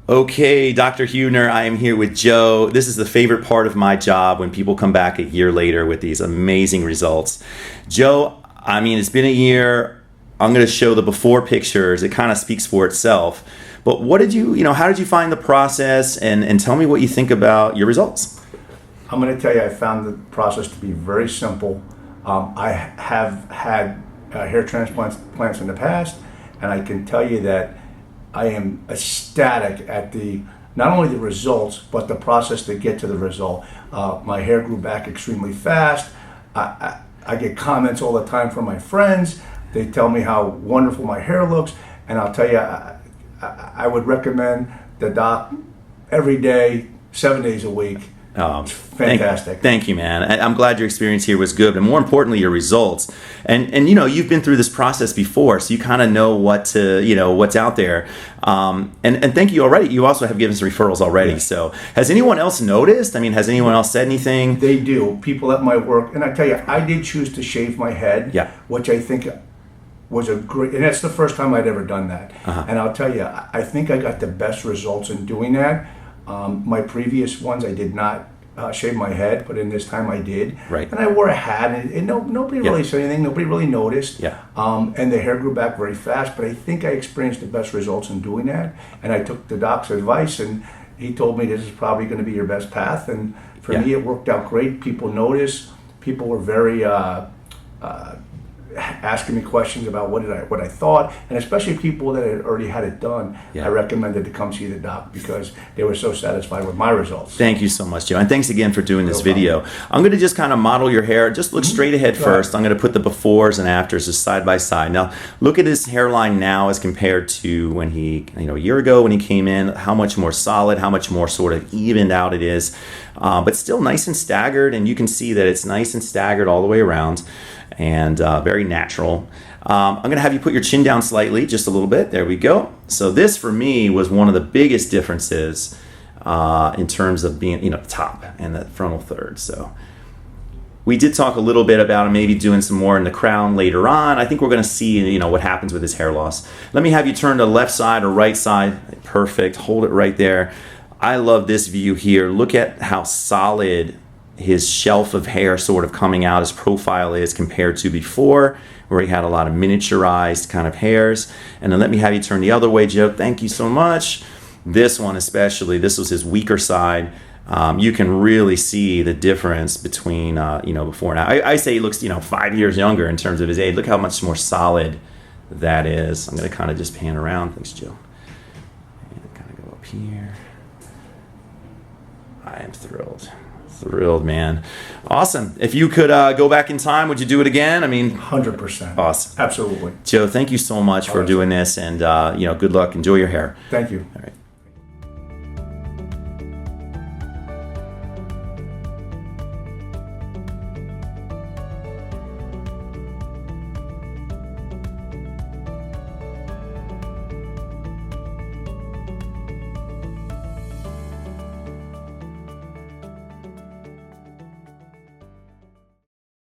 Okay, Dr. Huebner, I am here with Joe. This is the favorite part of my job when people come back a year later with these amazing results. Joe, I mean, it's been a year. I'm going to show the before pictures. It kind of speaks for itself. But what did how did you find the process, and tell me what you think about your results? I'm going to tell you, I found the process to be very simple. I have had hair transplants in the past, and I can tell you that I am ecstatic at not only the results, but the process to get to the result. My hair grew back extremely fast. I get comments all the time from my friends. They tell me how wonderful my hair looks, and I'll tell you, I would recommend the doc every day, 7 days a week. It's fantastic. Thank you, man. I'm glad your experience here was good, but more importantly, your results. And you've been through this process before, so you kind of know what's out there. And thank you already. You also have given some referrals already. Yes. So has anyone else noticed? I mean, has anyone else said anything? They do. People at my work, and I tell you, I did choose to shave my head, which I think was a great, and that's the first time I'd ever done that. And I'll tell you, I think I got the best results in doing that. My previous ones, I did not shave my head, but in this time I did. Right. And I wore a hat, and nobody really said anything. Nobody really noticed. Yeah. And the hair grew back very fast, but I think I experienced the best results in doing that. And I took the doc's advice, and he told me this is probably going to be your best path. And for me, it worked out great. People noticed. People were very asking me questions about what I thought, and especially people that had already had it done. I recommended to come see the doc because they were so satisfied with my results. Thank you so much, Joe, and thanks again for doing this video. I'm going to just kind of model your hair. Just look straight ahead first. I'm going to put the befores and afters just side by side. Now, look at his hairline now as compared to when he, a year ago when he came in. How much more solid, how much more sort of evened out it is, but still nice and staggered. And you can see that it's nice and staggered all the way around. And very natural. I'm going to have you put your chin down slightly, just a little bit. There we go. So this, for me, was one of the biggest differences in terms of being, the top and the frontal third. So we did talk a little bit about maybe doing some more in the crown later on. I think we're going to see, what happens with his hair loss. Let me have you turn to the left side or right side. Perfect. Hold it right there. I love this view here. Look at how solid his shelf of hair sort of coming out, his profile is compared to before, where he had a lot of miniaturized kind of hairs. And then let me have you turn the other way, Joe. Thank you so much. This one especially, this was his weaker side. You can really see the difference between, before and now. I say he looks, 5 years younger in terms of his age. Look how much more solid that is. I'm going to kind of just pan around. Thanks, Joe. And kind of go up here. I am thrilled. Thrilled, man. Awesome. If you could go back in time, would you do it again? 100%. Awesome. Absolutely. Joe, thank you so much for doing this, and good luck. Enjoy your hair. Thank you. All right.